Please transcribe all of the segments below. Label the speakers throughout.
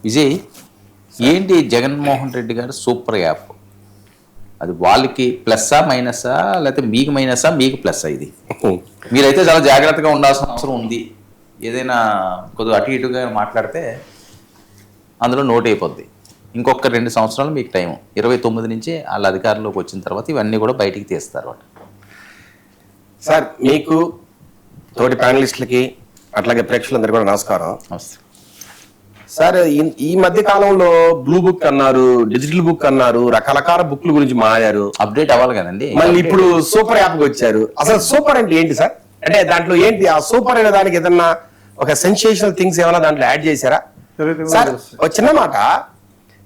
Speaker 1: విజయ్, ఏంటి జగన్మోహన్ రెడ్డి గారు super app? అది వాళ్ళకి ప్లస్సా మైనసా, లేకపోతే మీకు మైనసా మీకు ప్లస్సా? ఇది మీరైతే చాలా జాగ్రత్తగా ఉండాల్సిన అవసరం ఉంది. ఏదైనా కొద్దిగా అటు ఇటుగా మాట్లాడితే అందులో నోట్ అయిపోద్ది. ఇంకొక 2 సంవత్సరాలు మీకు టైం, 29 నుంచి వాళ్ళ అధికారంలోకి వచ్చిన తర్వాత ఇవన్నీ కూడా బయటికి తీస్తారు.
Speaker 2: సార్, మీకు తోటి ప్యానలిస్టులకి అట్లాగే ప్రేక్షకులందరూ కూడా నమస్కారం. సార్, ఈ మధ్య కాలంలో బ్లూ బుక్ అన్నారు, డిజిటల్ బుక్ అన్నారు, రకరకాల బుక్ల గురించి మారారు.
Speaker 1: అప్డేట్ అవ్వాలి కదండి.
Speaker 2: మళ్ళీ ఇప్పుడు సూపర్ యాప్ వచ్చారు. అసలు సూపర్ అంటే ఏంటి సార్? అంటే దాంట్లో ఏంటి ఆ సూపర్ అనే దానికి ఏదన్నా ఒక సెన్సేషనల్ థింగ్స్ ఏమైనా దాంట్లో యాడ్ చేశారా సార్? ఒక చిన్న మాట,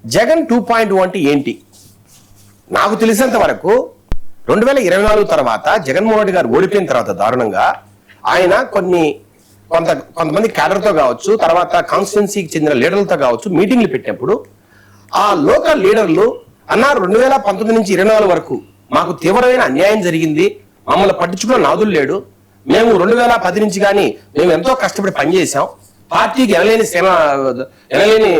Speaker 2: జగన్ 2.0 అంటే ఏంటి? నాకు తెలిసినంత వరకు 2024 తర్వాత జగన్మోహన్ రెడ్డి గారు ఓడిపోయిన తర్వాత దారుణంగా ఆయన కొంతమంది క్యాడర్తో కావచ్చు, తర్వాత కాన్స్టిట్యున్సీకి చెందిన లీడర్లతో కావచ్చు మీటింగ్లు పెట్టినప్పుడు ఆ లోకల్ లీడర్లు అన్నారు 2019 నుంచి 24 వరకు మాకు తీవ్రమైన అన్యాయం జరిగింది, మమ్మల్ని పట్టించుకున్న నాదులు లేడు, మేము 2010 నుంచి కానీ మేము ఎంతో కష్టపడి పనిచేసాం, పార్టీకి ఎనలేని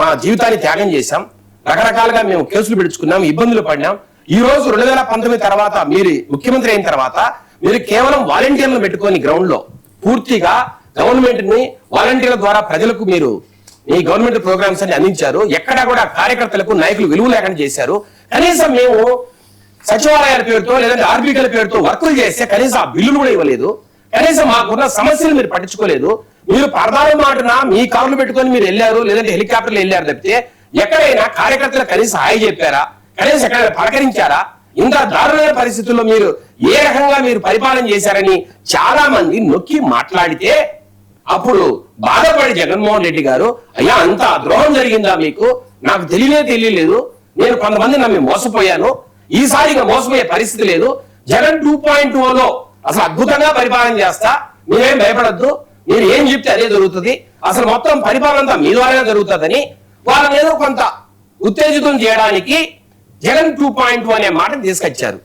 Speaker 2: మా జీవితాన్ని త్యాగం చేశాం, రకరకాలుగా మేము కేసులు పెట్టుకున్నాం, ఇబ్బందులు పడినాం. ఈ రోజు 2019 తర్వాత మీరు ముఖ్యమంత్రి అయిన తర్వాత మీరు కేవలం వాలంటీర్లను పెట్టుకొని గ్రౌండ్ లో పూర్తిగా గవర్నమెంట్ ని వాలంటీర్ల ద్వారా ప్రజలకు మీరు ఈ గవర్నమెంట్ ప్రోగ్రామ్స్ అన్ని అందించారు. ఎక్కడా కూడా కార్యకర్తలకు నాయకులు విలువ లేకుండా చేశారు. కనీసం మేము సచివాలయాల పేరుతో లేదంటే ఆర్బీకల పేరుతో వర్కులు చేస్తే కనీసం ఆ బిల్లులు కూడా ఇవ్వలేదు. కనీసం మాకున్న సమస్యలు మీరు పట్టించుకోలేదు. మీరు పరదాల మాటన మీ కార్లు పెట్టుకొని మీరు వెళ్ళారు, లేదంటే హెలికాప్టర్లు వెళ్ళారు తప్పితే ఎక్కడైనా కార్యకర్తలు కనీసం హాయి చెప్పారా? కనీసం ఎక్కడైనా పలకరించారా? ఇంత దారుణమైన పరిస్థితుల్లో మీరు ఏ రకంగా మీరు పరిపాలన చేశారని చాలా మంది నొక్కి మాట్లాడితే అప్పుడు బాధపడి జగన్మోహన్ రెడ్డి గారు, అయ్యా అంత ద్రోహం జరిగిందా మీకు? నాకు తెలియలేదు, నేను కొంతమంది నమ్మి మోసపోయాను, ఈసారిగా మోసపోయే పరిస్థితి లేదు, జగన్ 2.0లో అసలు అద్భుతంగా పరిపాలన చేస్తా, మీరేం భయపడద్దు, మీరు ఏం చెప్తే అదే జరుగుతుంది, అసలు మొత్తం పరిపాలన అంతా మీ ద్వారానే జరుగుతుందని వాళ్ళని ఏదో కొంత ఉత్తేజితం చేయడానికి జగన్ 2.0 అనే మాటను తీసుకొచ్చారు.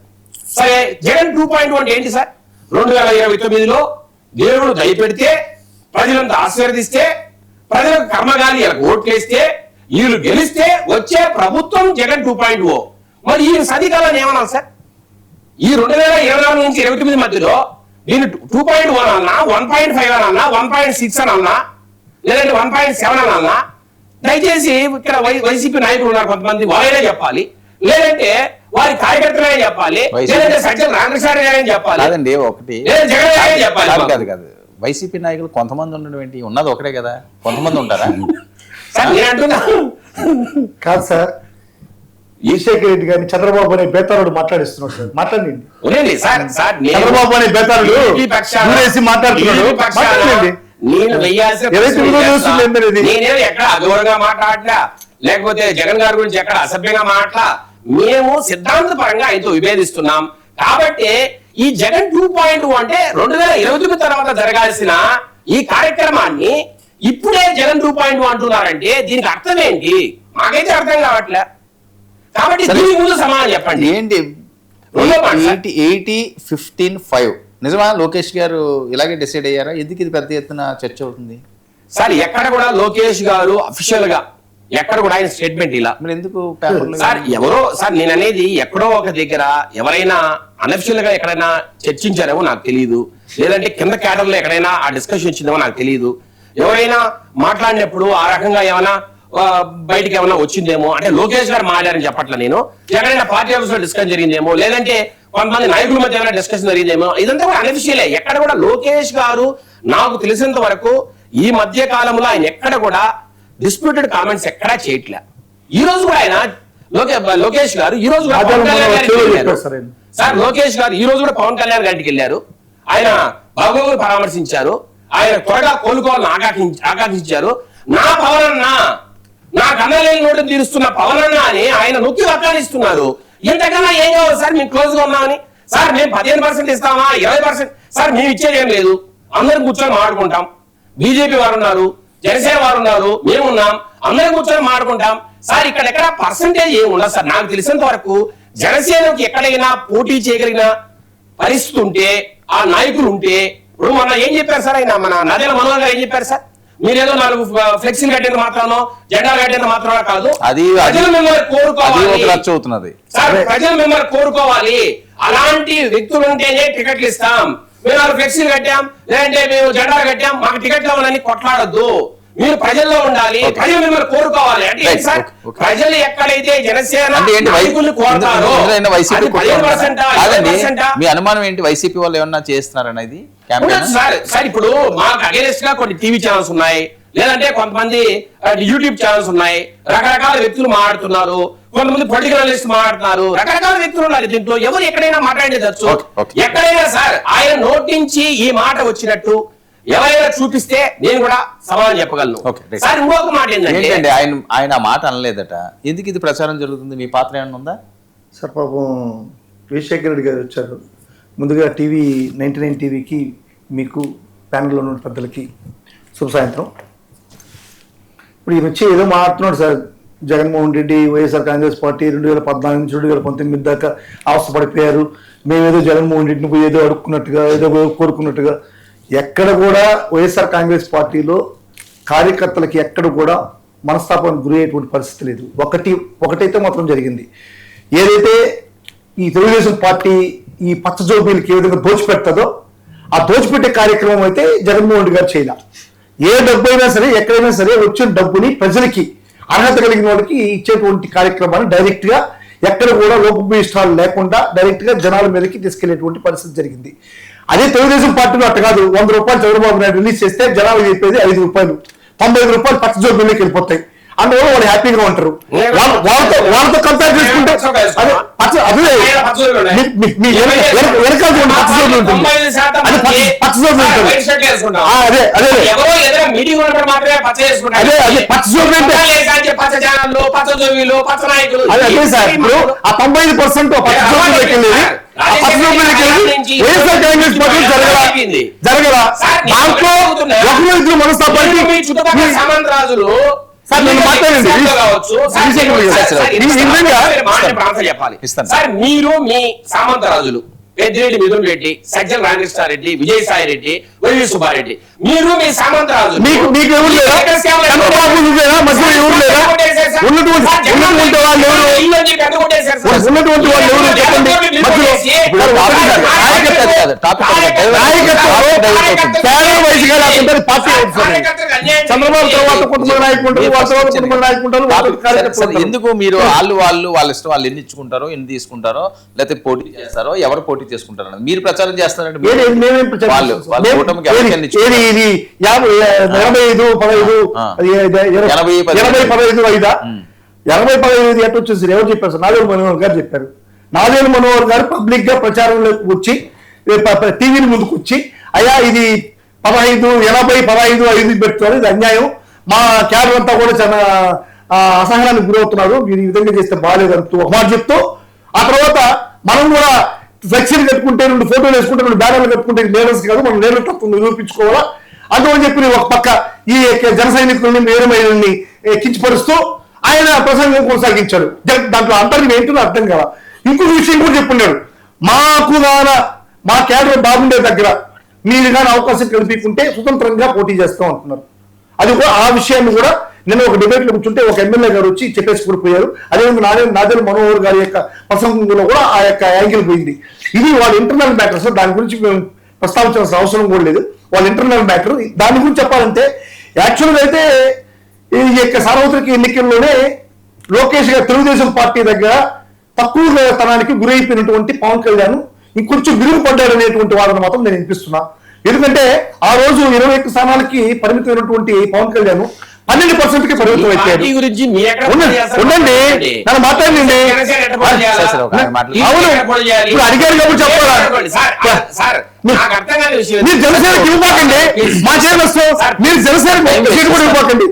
Speaker 2: సరే, జగన్ 2.0 అంటే ఏంటి సార్? 2029లో దేవుడు దయపెడితే, ప్రజలంతా ఆశీర్వదిస్తే, ప్రజలకు కర్మగాలి ఓట్లేస్తే, వీళ్ళు గెలిస్తే వచ్చే ప్రభుత్వం జగన్ 2.0. మరి ఈ సదికాలని ఏమన్నా సార్? ఈ 2024 నుంచి 29 మధ్యలో దీన్ని 2.1 అన్నా, 1.5 అన్నా, 1.6 అన్నా, లేదంటే 1.7 అన్నా, దయచేసి ఇక్కడ వైసీపీ నాయకులు ఉన్నారు కొంతమంది, వాళ్ళనే చెప్పాలి, లేదంటే వారి కార్యకర్తలే చెప్పాలి, లేదంటే సజ్జల రామకృష్ణారెడ్డి చెప్పాలి.
Speaker 1: కాదండి, ఒకటి కాదు, వైసీపీ నాయకులు కొంతమంది ఉండడం ఏంటి? ఉన్నది ఒకటే కదా, కొంతమంది ఉంటారా
Speaker 2: సార్? నేను అంటున్నా
Speaker 3: కాదు సార్, ఈశేఖర్ రెడ్డి గారిని చంద్రబాబు అనే బేతాళుడు మాట్లాడిస్తున్నాడు సార్. మాట్లాడండి
Speaker 2: సార్.
Speaker 3: చంద్రబాబు అనే బేతాళుడు మాట్లాడుతున్నాడు.
Speaker 2: నేను ఎక్కడ అగౌరవంగా మాట్లాడలా, లేకపోతే జగన్ గారి గురించి ఎక్కడ అసభ్యంగా మాట్లా, మేము సిద్ధాంత పరంగా ఆయనతో విభేదిస్తున్నాం. కాబట్టి ఈ జగన్ 2.0 అంటే 2029 తర్వాత జరగాల్సిన ఈ కార్యక్రమాన్ని ఇప్పుడే జగన్ 2.0 అంటున్నారంటే దీనికి అర్థం ఏంటి? మాకైతే అర్థం కావట్లే. కాబట్టి దీని ముందు సమాధానం చెప్పండి.
Speaker 1: ఏంటి 80-15-5 నిజమా? లోకేష్ గారు ఇలాగే డిసైడ్ అయ్యారా? ఎందుకు ఇది పెద్ద ఎత్తున చర్చ అవుతుంది
Speaker 2: సార్? ఎక్కడ కూడా లోకేష్ గారు అఫీషియల్ గా ఎక్కడ కూడా ఆయన స్టేట్మెంట్ ఇలా
Speaker 1: ఎందుకు
Speaker 2: సార్? ఎవరో సార్, నేను అనేది ఎక్కడో ఒక దగ్గర ఎవరైనా అనఫిషియల్ గా ఎక్కడైనా చర్చించారేమో నాకు తెలియదు, లేదంటే కింద క్యాడర్ లో ఎక్కడైనా ఆ డిస్కషన్ వచ్చిందేమో నాకు తెలియదు. ఎవరైనా మాట్లాడినప్పుడు ఆ రకంగా ఏమైనా బయటకి ఏమైనా వచ్చిందేమో, అంటే లోకేష్ గారు మాట్లాడారని చెప్పట్ల నేను, ఎక్కడైనా పార్టీ ఆఫీస్ లో డిస్కషన్ జరిగిందేమో, లేదంటే కొంతమంది నాయకుల మధ్య ఏమైనా డిస్కషన్ జరిగిందేమో, ఇదంతా కూడా అనఫిషియలే. ఎక్కడ కూడా లోకేష్ గారు నాకు తెలిసినంత వరకు ఈ మధ్య కాలంలో ఆయన ఎక్కడ కూడా డిస్ప్యూటెడ్ కామెంట్స్ ఎక్కడా చేయట్లే. ఈ రోజు కూడా ఆయన లోకేష్ గారు ఈ రోజు కూడా పవన్ కళ్యాణ్ గారికి వెళ్ళారు సార్. లోకేష్ గారు ఈ రోజు కూడా పవన్ కళ్యాణ్ గారికి వెళ్ళారు. ఆయన బాగోగులు పరామర్శించారు, ఆయన త్వరగా కోలుకోవాలని ఆకాంక్షించారు. నా పవన్ అన్న, నా కన్నలేని నోటిని తీరుస్తున్న పవన్ అన్న అని ఆయన నొక్కి వక్కానిస్తున్నారు. ఇంతకన్నా ఏం కావాలి సార్? మేము క్లోజ్ గా ఉన్నామని సార్, మేము 15% ఇస్తామా, 20%? సార్, మేము ఇచ్చేది ఏం లేదు, అందరం కూర్చొని మాట్లాడుకుంటాం. బీజేపీ వారు ఉన్నారు, జనసేన వారు ఉన్నారు, మేమున్నాం, అందరం కూర్చొని మాట్లాడుకుంటాం సార్. ఇక్కడెక్కడ పర్సంటేజ్ ఏమి ఉండదు సార్. నాకు తెలిసినంత వరకు జనసేనకి ఎక్కడైనా పోటీ చేయగలిగిన పరిస్థితి ఉంటే, ఆ నాయకులు ఉంటే, ఇప్పుడు మొన్న ఏం చెప్పారు సార్, ఆయన మన నదేల మనోహర్ గారు ఏం చెప్పారు సార్? మీరేదో 4 ఫ్లెక్సీలు కట్టిన మాత్రానో జెండాలు కట్టిన మాత్రానో కాదు.
Speaker 1: అది
Speaker 2: ప్రజలు మిమ్మల్ని కోరుకోవాలి
Speaker 1: అవుతున్నది
Speaker 2: సార్, ప్రజలు మిమ్మల్ని కోరుకోవాలి. అలాంటి వ్యక్తులు ఉంటేనే టికెట్లు ఇస్తాం. మేము 4 ఫ్లెక్సీలు కట్టాం, లేదంటే మేము జెండాలు కట్టాం, మాకు టికెట్లు ఇవ్వాలని కొట్లాడొద్దు. మీరు ప్రజల్లో ఉండాలి, ప్రజలు మిమ్మల్ని కోరుకోవాలి. అంటే సార్, ప్రజలు ఎక్కడైతే జనసేన నాయకుల్ని కోరుతారో
Speaker 1: మీ అనుమానం ఏంటి? వైసీపీ వాళ్ళు ఏమన్నా చేస్తున్నారనేది
Speaker 2: సార్, ఇప్పుడు మాకు అగేనెస్ట్ గా కొన్ని టీవీ ఛానల్స్ ఉన్నాయి, లేదంటే కొంతమంది యూట్యూబ్ ఛానల్స్ ఉన్నాయి, రకరకాల వ్యక్తులు మాట్లాడుతున్నారు, కొంతమంది పొలిటికల్ అనలిస్ట్ మాట్లాడుతున్నారు, రకరకాల వ్యక్తులు ఉన్నారు. దీంట్లో ఎవరు ఎక్కడైనా మాట్లాడేదచ్చు. ఎక్కడైనా సార్ ఆయన నోటి నుంచి ఈ మాట వచ్చినట్టు ఎవరైనా చూపిస్తే నేను కూడా సమాధానం చెప్పగలను. సార్ ఇంకొక మాట ఏంటంటే
Speaker 1: ఆయన మాట అనలేదట, ఎందుకు ఇది ప్రచారం జరుగుతుంది? మీ పాత్ర ఏమన్నా ఉందా
Speaker 3: సార్? పాపం రాజశేఖర రెడ్డి గారు వచ్చారు. ముందుగా టీవీ 99 టీవీకి, మీకు ప్యానెల్లో ఉన్న పెద్దలకి శుభ సాయంత్రం. ఇప్పుడు ఈయన వచ్చి ఏదో మాట్లాడుతున్నాడు సార్. జగన్మోహన్ రెడ్డి వైఎస్ఆర్ కాంగ్రెస్ పార్టీ 2014 నుంచి 2019 దాకా అవస్థపడిపోయారు. మేమేదో జగన్మోహన్ రెడ్డిని పోయి ఏదో అడుక్కున్నట్టుగా, ఏదో కోరుకున్నట్టుగా. ఎక్కడ కూడా వైఎస్ఆర్ కాంగ్రెస్ పార్టీలో కార్యకర్తలకి ఎక్కడ కూడా మనస్తాపానికి గురి అయ్యేటువంటి పరిస్థితి లేదు. ఒకటైతే మాత్రం జరిగింది. ఏదైతే ఈ తెలుగుదేశం పార్టీ ఈ పచ్చ జోబీలకి ఏ విధంగా దోచిపెడుతుందో ఆ దోచిపెట్టే కార్యక్రమం అయితే జగన్మోహన్ రెడ్డి గారు చేయాల. ఏ డబ్బు అయినా సరే, ఎక్కడైనా సరే వచ్చిన డబ్బుని ప్రజలకి, అర్హత కలిగిన వాళ్ళకి ఇచ్చేటువంటి కార్యక్రమాన్ని డైరెక్ట్ గా ఎక్కడ కూడా లోపభూయిష్టాలు లేకుండా డైరెక్ట్ గా జనాల మీదకి తీసుకెళ్లేటువంటి పరిస్థితి జరిగింది. అదే తెలుగుదేశం పార్టీలో అట్ట కాదు. 100 రూపాయలు చంద్రబాబు నాయుడు రిలీజ్ చేస్తే జనాలు చెప్పేది 5 రూపాయలు, 95 రూపాయలు పచ్చ జోబుల్లోకి వెళ్ళిపోతాయి. అందువల్ల వాళ్ళు హ్యాపీగా ఉంటారు. వాళ్ళతో కంపేర్ చేసుకుంటే అదే సార్. ఇప్పుడు ఆ 95% పచ్చ జోబుల్లోకి వెళ్ళేది వైఎస్ఆర్ కాంగ్రెస్ పార్టీ జరగల. దాంట్లో ఒకరు మనస్తాపానికి
Speaker 2: సార్, మీరు మీ సామంతరాజులు పెద్దిరెడ్డి మిథున్ రెడ్డి, సజ్జల రామకృష్ణారెడ్డి, విజయసాయి రెడ్డి, వైవి సుబ్బారెడ్డి, మీరు మీ సామంతరాజులు
Speaker 3: మీకు ఎవరు లేరా? చంద్రబాబు నువ్వేనా? మధ్యలో ఎవరు లేరా? ఉన్నటువంటి వాళ్ళు ఎవరు? ఉన్నటువంటి వాళ్ళు ఎవరు చెప్పండి. చంద్రబాబు తర్వాత కుటుంబ నాయకులు
Speaker 1: ఎందుకు మీరు వాళ్ళ ఇష్టం, వాళ్ళు ఎన్ని ఇచ్చుకుంటారో, ఎన్ని తీసుకుంటారో, లేకపోతే పోటీ చేస్తారో, ఎవరు పోటీ చేసుకుంటారో మీరు ప్రచారం చేస్తారంటే
Speaker 3: 80-15 ఎట్ వచ్చేసి ఎవరు చెప్పారు సార్? నాదేళ్ల మనోహర్ గారు చెప్పారు. నాదేళ్ల మనోహర్ గారు పబ్లిక్ గా ప్రచారంలోకి వచ్చి టీవీని ముందుకు వచ్చి, అయ్యా ఇది 15, 80, 15, 5 పెడుతున్నారు, ఇది అన్యాయం, మా క్యాడర్ అంతా కూడా చాలా అసహనానికి గురవుతున్నారు, మీరు ఈ విధంగా చేస్తే బాగాలేదు అంటూ ఒక మాట చెప్తూ, ఆ తర్వాత మనం కూడా ఫ్లెక్సీలు కట్టుకుంటే, 2 ఫోటోలు వేసుకుంటే, 2 బ్యానర్లు కట్టుకుంటే లీడర్స్ కాదు, మనం లీడర్ తత్వం నిరూపించుకోవాలా అందువని చెప్పి ఒక పక్క ఈ జన సైనికుల్ని వీరమహిళల్ని కించపరుస్తూ ఆయన ప్రసంగం కొనసాగించాడు. దాంట్లో అంతర్గం ఏంటో అర్థం కాల. ఇంకొక విషయం కూడా చెప్పున్నాడు, మా క్యాడర్ బాగుండే దగ్గర మీరు కానీ అవకాశం కల్పించుకుంటే స్వతంత్రంగా పోటీ చేస్తాం అంటున్నారు. అది కూడా ఆ విషయాన్ని కూడా నిన్న ఒక డిబేట్ లో కూర్చుంటే ఒక ఎమ్మెల్యే గారు వచ్చి చెప్పేసి కూడా పోయారు. అదేవిధంగా నాదేళ్ల మనోహర్ గారి యొక్క ప్రసంగంలో కూడా ఆ యొక్క యాంగిల్ పోయింది. ఇది వాళ్ళ ఇంటర్నల్ మ్యాటర్స్, దాని గురించి మేము ప్రస్తావించాల్సిన అవసరం కూడా లేదు. వాళ్ళ ఇంటర్నల్ మ్యాటర్. దాని గురించి చెప్పాలంటే యాక్చువల్గా అయితే ఈ యొక్క సార్వత్రిక ఎన్నికల్లోనే లోకేష్ గారు తెలుగుదేశం పార్టీ దగ్గర తక్కువ తనానికి గురైపోయినటువంటి పవన్ కళ్యాణ్ ఇంకొంచెం విరుగుపడ్డాడు అనేటువంటి వాదన మాత్రం నేను వినిపిస్తున్నా. ఎందుకంటే ఆ రోజు 21 స్థానాలకి పరిమితమైనటువంటి పవన్ కళ్యాణ్ 12%కి పరిమితం అయిపోయాడు. ఉండండి, నన్ను మాట్లాడండి. అవును, ఇప్పుడు అడిగారు కాబట్టి చెప్పాలా? మీరు జనసేనకి ఇవ్వకండి, మా చేయాలి. మీరు జనసేన సీటు కూడా ఇవ్వకండి,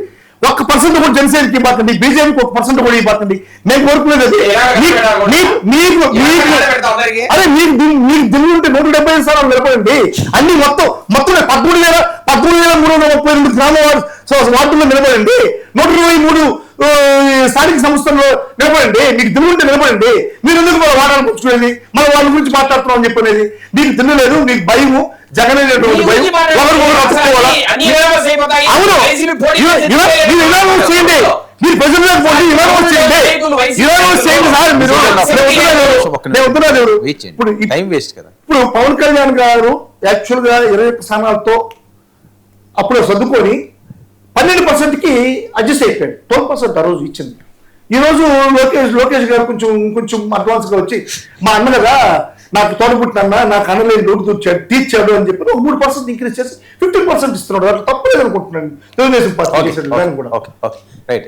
Speaker 3: 1% కూడా జనసేనకి ఇవ్వకండి, బీజేపీకి 1% కూడా ఇవ్వకండి. మేము కోరుకునేది అదే మీరు ఢిల్లీ ఉంటే 175 స్థానాలు నిలబడండి. అన్ని మొత్తం 13,332 గ్రామ వార్డుల్లో నిలబడండి, 123 స్థానిక సంస్థల్లో నిలబడండి. మీకు దిల్లు ఉంటే నిలబడండి. మీరు ఎందుకు మన వాడాలని పుచ్చుకునేది, మన వాళ్ళ గురించి మాట్లాడుతున్నాం అని చెప్పనేది? మీకు దిల్లు లేదు, మీకు భయము. జగన్ అనేటువంటి భయం ఒకరికొకరు రక్షించుకోవాలా? అవును మీరు ఇనామౌన్స్ చేయండి, మీరు ప్రజలకు పోటీ ఇనామౌన్స్ చేయండి, ఇనామౌన్స్ చేయండి సార్. మీరు నేను వద్దున్నాను ఇప్పుడు
Speaker 1: టైం వేస్ట్ కదా.
Speaker 3: ఇప్పుడు పవన్ కళ్యాణ్ గారు యాక్చువల్ గా 21 స్థానాలతో అప్పుడు సర్దుకొని 12%కి అడ్జస్ట్ అయిపోయాడు. 12% ఆ రోజు ఇచ్చింది. ఈ రోజు లోకేష్ గారు కొంచెం అడ్వాన్స్ గా వచ్చి మా అన్న కదా, నాకు తోడబుట్టిన నాకు అన్నలేని లోటు తీర్చాడు అని చెప్పి 3% ఇంక్రీజ్ చేసి 15% ఇస్తున్నాడు. అట్లా తప్పలేదు అనుకుంటున్నాను తెలుగుదేశం పార్టీ చేసిన విధానం కూడా.
Speaker 1: Okay right.